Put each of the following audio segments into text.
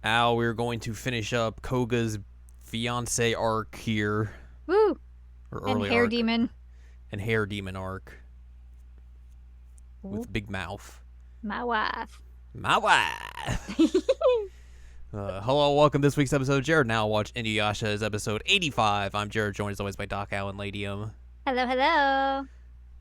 Al, we're going to finish up Koga's fiance arc here, Woo! or And early Hair arc, Demon. and Hair Demon arc Ooh, with Big Mouth. my wife. My wife! Hello, welcome to this week's episode of Jared Now Watch Inuyasha is episode 85. I'm Jared, joined as always by Doc Al and Ladium. Hello, hello.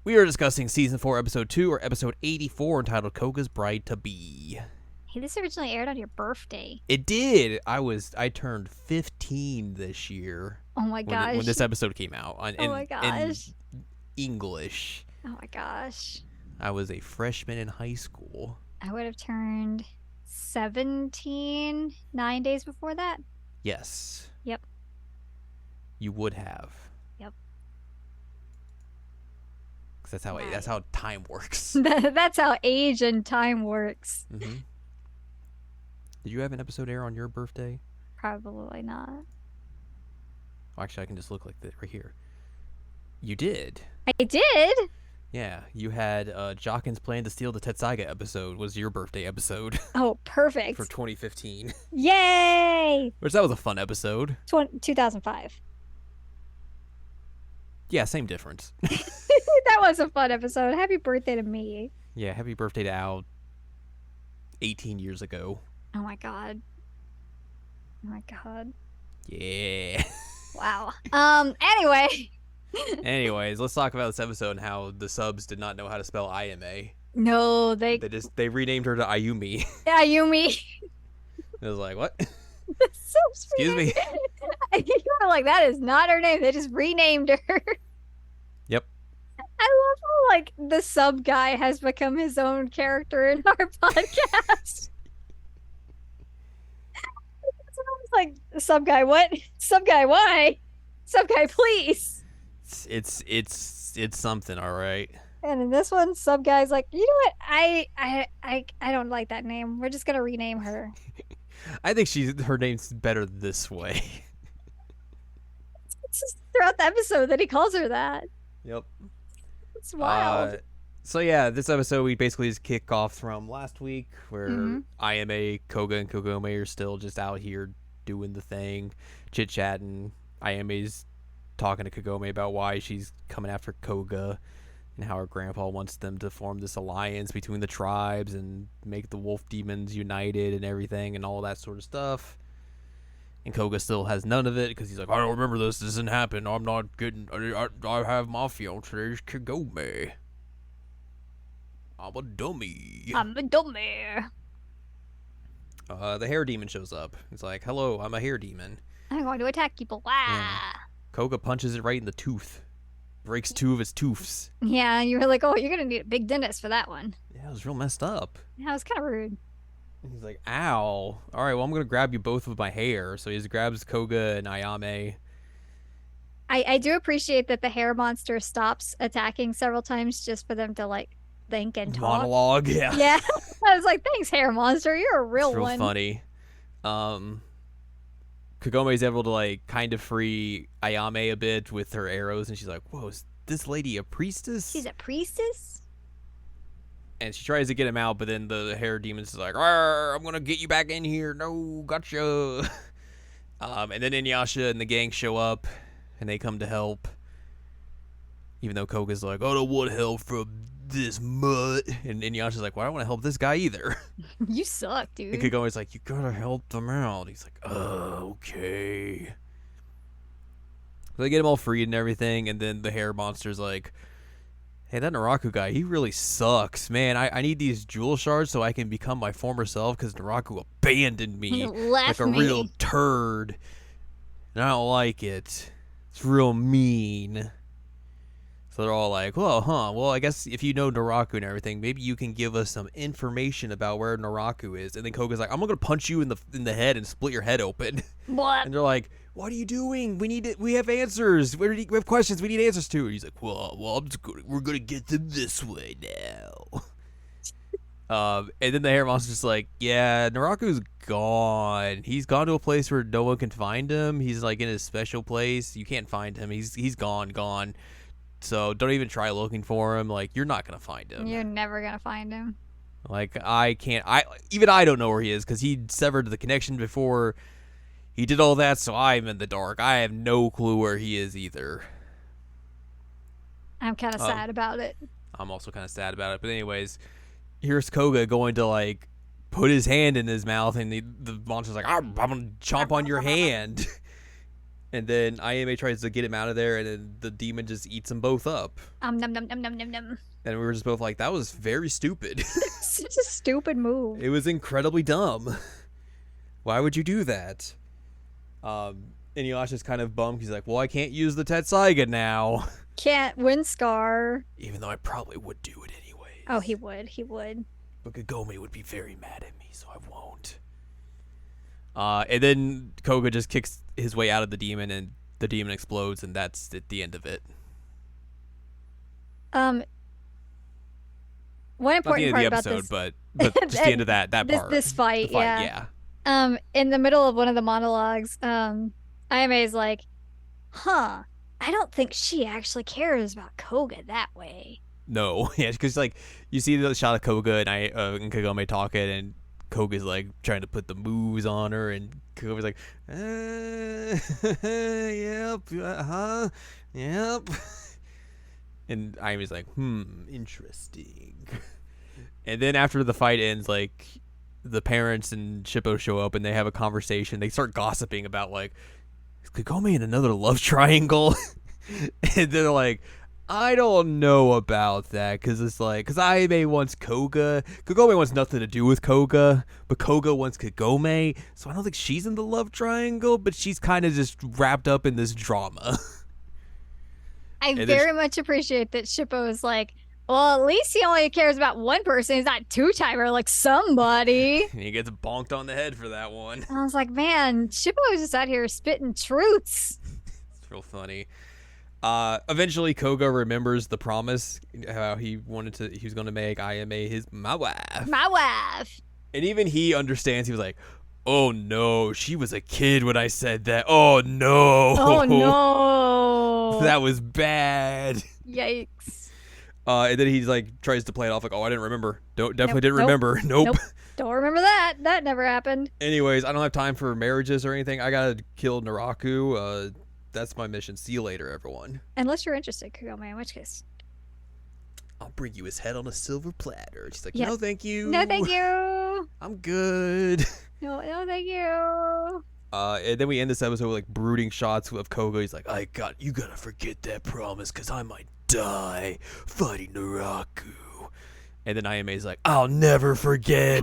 We are discussing Season 4, Episode 2, or Episode 84, entitled Koga's Bride-to-Be. Hey, this originally aired on your birthday. It did! I turned 15 this year. Oh my gosh. When this episode came out. Oh my gosh. In English. Oh my gosh. I was a freshman in high school. I would have turned 17 9 days before that. Yes. Yep. You would have. Yep. 'Cause that's how time works. That's how age and time works. Mm-hmm. Did you have an episode air on your birthday? Probably not. Oh, actually, I can just look like that right here. You did. I did? Yeah, you had Jockin's Plan to Steal the Tetsaiga episode was your birthday episode Oh, perfect. for 2015. Yay! Which that was a fun episode. 2005. Yeah, same difference. That was a fun episode. Happy birthday to me. Yeah, happy birthday to Al 18 years ago. Oh my god. Oh my god. Yeah. Wow. Anyway. Anyways, let's talk about this episode and how the subs did not know how to spell IMA. No, they They renamed her to Ayumi. Ayumi. It was like, what? That's so sweet. Excuse me. You were like, that is not her name. They just renamed her. Yep. I love how like the sub guy has become his own character in our podcast. It's like, sub guy, what? Sub guy, why? Sub guy, please. It's something, all right. And in this one, sub guy's like, you know what? I don't like that name. We're just gonna rename her. I think her name's better this way. It's just throughout the episode that he calls her that. Yep. It's wild. So yeah, this episode we basically just kick off from last week where IMA, Koga, and Kogome are still just out here doing the thing, chit-chatting. IMA's talking to Kagome about why she's coming after Koga and how her grandpa wants them to form this alliance between the tribes and make the wolf demons united and everything and all that sort of stuff. And Koga still has none of it because he's like, I don't remember this. This didn't happen. I'm not getting. I have my fiance, Kagome. I'm a dummy. I'm a dummy. The hair demon shows up. He's like, hello, I'm a hair demon. I'm going to attack people. Yeah. Koga punches it right in the tooth. Breaks two of its tooths. Yeah, you were like, oh, you're going to need a big dentist for that one. Yeah, it was real messed up. Yeah, it was kind of rude. And he's like, ow. All right, well, I'm going to grab you both with my hair. So he just grabs Koga and Ayame. I do appreciate that the hair monster stops attacking several times just for them to, like, think and talk. Monologue, yeah. Yeah. I was like, thanks, hair monster. You're a real It's real one. funny. Kagome's able to, like, kind of free Ayame a bit with her arrows. And she's like, whoa, is this lady a priestess? She's a priestess? And she tries to get him out, but then the hair demon's like, I'm going to get you back in here. No, gotcha. And then Inuyasha and the gang show up, and they come to help. Even though Koga's like, I don't want help from this mutt. And Inuyasha's like, well, I don't want to help this guy either. You suck, dude. And Kagome's like, you gotta help them out. He's like, okay. So they get him all freed and everything, and then the hair monster's like, hey, that Naraku guy, he really sucks. Man, I need these jewel shards so I can become my former self because Naraku abandoned me He left like a me. real turd. And I don't like it. It's real mean. So they're all like, well, I guess if you know Naraku and everything, maybe you can give us some information about where Naraku is. And then Koga's like, I'm going to punch you in the head and split your head open. What? And they're like, what are you doing? We have answers. We have questions we need answers to. And he's like, well, we're going to get them this way now. And then the hair monster's just like, yeah, Naraku's gone. He's gone to a place where no one can find him. He's like in his special place. You can't find him. He's gone. So don't even try looking for him. Like, you're not going to find him. You're never going to find him. Like I can't. I don't know where he is because he severed the connection before he did all that. So I'm in the dark. I have no clue where he is either. I'm kind of Um, sad about it. I'm also kind of sad about it. But anyways, here's Koga going to like put his hand in his mouth, and the monster's like, I'm gonna chomp on your hand. And then IMA tries to get him out of there, and then the demon just eats them both up. Num num num num num num. And we were just both like, that was very stupid. Such a stupid move. It was incredibly dumb. Why would you do that? Inuyasha's kind of bummed. He's like, well, I can't use the Tetsaiga now. Can't win Scar. Even though I probably would do it anyways. Oh, he would. He would. But Kagome would be very mad at me, so I won't. And then Koga just kicks his way out of the demon, and the demon explodes, and that's the end of it. One Not the important end part of the about episode, this, but just the end of that part. This fight, The fight, yeah. In the middle of one of the monologues, Ayame is like, "Huh, I don't think she actually cares about Koga that way." No, yeah, because like you see the shot of Koga and Kagome talking, and Koga's like trying to put the moves on her, and Kagome's like, yep, huh, yep. And Ayami's like, interesting. And then after the fight ends, like the parents and Shippo show up and they have a conversation. They start gossiping about like, is Kagome in another love triangle? And they're like, I don't know about that because it's like, because Ayame wants Koga. Kagome wants nothing to do with Koga, but Koga wants Kagome. So I don't think she's in the love triangle, but she's kind of just wrapped up in this drama. I very much appreciate that Shippo is like, well, at least he only cares about one person. He's not two-timer like somebody. And he gets bonked on the head for that one. I was like, man, Shippo is just out here spitting truths. It's real funny. Eventually Koga remembers the promise, how he was going to make Ayame my wife. My wife. And even he understands. He was like, oh no, she was a kid when I said that. Oh no. Oh no. That was bad. Yikes. And then he's like tries to play it off like, oh, I didn't remember. Definitely didn't remember. Nope. Don't remember that. That never happened. Anyways, I don't have time for marriages or anything. I gotta kill Naraku. That's my mission. See you later, everyone. Unless you're interested, Kagome, in which case. I'll bring you his head on a silver platter. She's like, no, thank you. No, thank you. I'm good. No, thank you. And then we end this episode with like brooding shots of Koga. He's like, you gotta forget that promise because I might die fighting Naraku. And then Ayame's like, I'll never forget.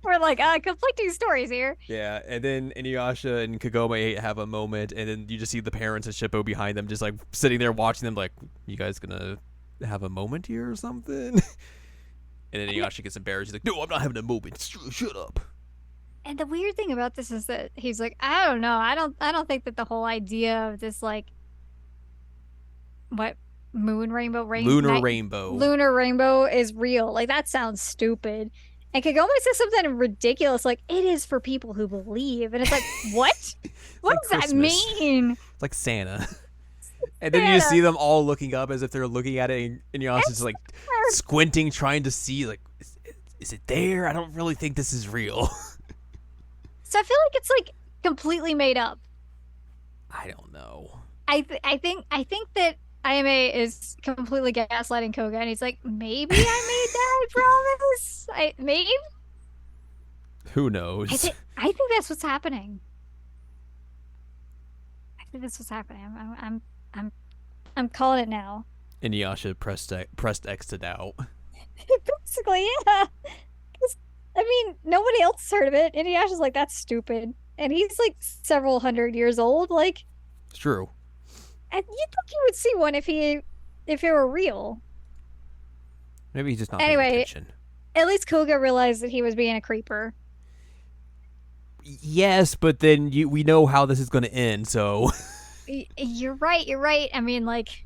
We're like, conflicting stories here. Yeah, and then Inuyasha and Kagome have a moment, and then you just see the parents and Shippo behind them just like sitting there watching them like, you guys gonna have a moment here or something? And then Inuyasha gets embarrassed. He's like, no, I'm not having a moment. Shut up. And the weird thing about this is that he's like, I don't know. I don't think that the whole idea of this like lunar rainbow is real. Like that sounds stupid. And Kagome says something ridiculous like it is for people who believe. And it's like, what? What like does Christmas. That mean? It's like Santa. And then you just see them all looking up as if they're looking at it, and Inuyasha's just like squinting, trying to see like, is it there? I don't really think this is real. So I feel like it's like completely made up. I don't know. I think that Ayame is completely gaslighting Koga, and he's like, maybe I made that promise. Maybe. Who knows? I think that's what's happening. I think that's what's happening. I'm calling it now. Inuyasha pressed X to doubt. Basically, yeah. I mean, nobody else heard of it. Inuyasha's like, that's stupid. And he's like several hundred years old. Like, it's true. And you think you would see one if it were real. Maybe he's just not paying attention. At least Koga realized that he was being a creeper. Yes, but then we know how this is going to end, so. You're right. I mean, like,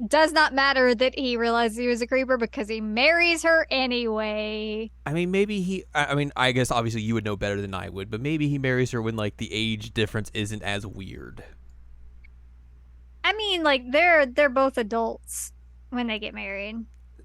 does not matter that he realized he was a creeper because he marries her anyway. I mean, maybe I guess obviously you would know better than I would, but maybe he marries her when like the age difference isn't as weird. I mean, like they're both adults when they get married.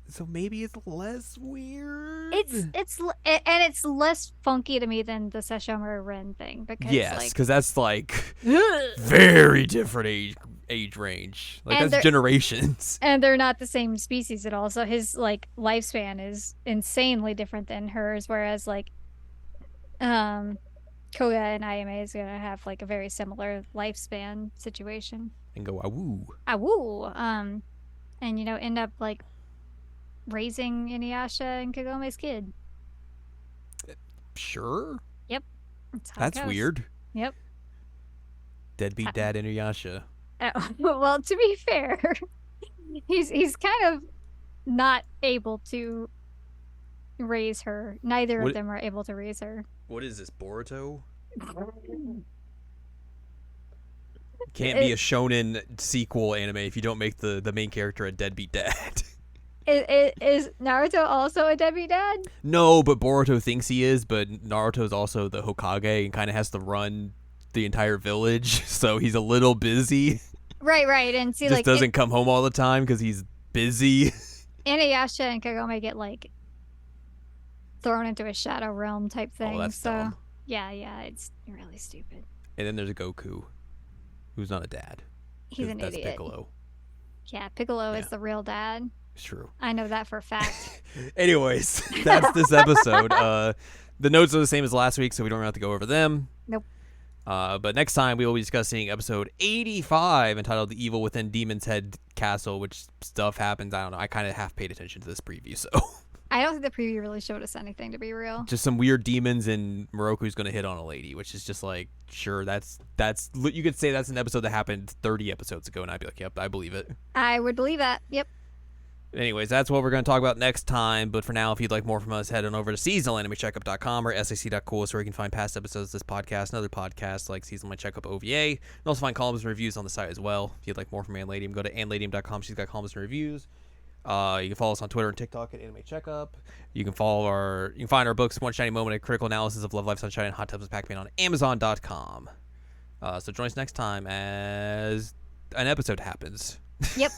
So maybe it's less weird. And it's less funky to me than the Sesshomaru Ren thing because Yes, like because that's like ugh. very different age range. Like and that's they're generations. and they're not the same species at all. So his like lifespan is insanely different than hers. Whereas like um Koga and Ayame is gonna have like a very similar lifespan situation. And go woo. Ah woo. And end up like raising Inuyasha and Kagome's kid. Sure. Yep. That's how it That's goes. weird. Yep. Deadbeat dad Inuyasha. Well, to be fair, he's kind of not able to raise her. Neither of What them are able to raise her. what is this, Boruto? Can't be a It, shonen sequel anime if you don't make the main character a deadbeat dad. is Naruto also a deadbeat dad? No, but Boruto thinks he is, but Naruto's also the Hokage and kind of has to run the entire village, so he's a little busy. Right. And see, Just like, doesn't come home all the time because he's busy. Inuyasha and Kagome get like thrown into a shadow realm type thing. Oh, that's so dumb. yeah, it's really stupid. And then there's a Goku, who's not a dad. He's an That's idiot. Piccolo. Yeah, Piccolo Yeah. is the real dad. It's true. I know that for a fact. Anyways, that's this episode. The notes are the same as last week, so we don't have to go over them. Nope. But next time we will be discussing episode 85 entitled The Evil Within Demon's Head Castle, which stuff happens. I don't know. I kind of half paid attention to this preview, so. I don't think the preview really showed us anything, to be real. Just some weird demons and Moroku's going to hit on a lady, which is just like, sure, that's you could say that's an episode that happened 30 episodes ago, and I'd be like, yep, I believe it. I would believe that. Yep. Anyways, that's what we're going to talk about next time. But for now, if you'd like more from us, head on over to seasonalanimecheckup.com or sac.cool, where you can find past episodes of this podcast and other podcasts like Seasonal Anime Checkup OVA. And also find columns and reviews on the site as well. If you'd like more from Anladium, go to anladium.com. She's got columns and reviews. You can follow us on Twitter and TikTok at Anime Checkup. You can find our books, One Shiny Moment, a critical analysis of Love, Life, Sunshine, and Hot Tubs with Pac-Man on Amazon.com. So join us next time as an episode happens. Yep.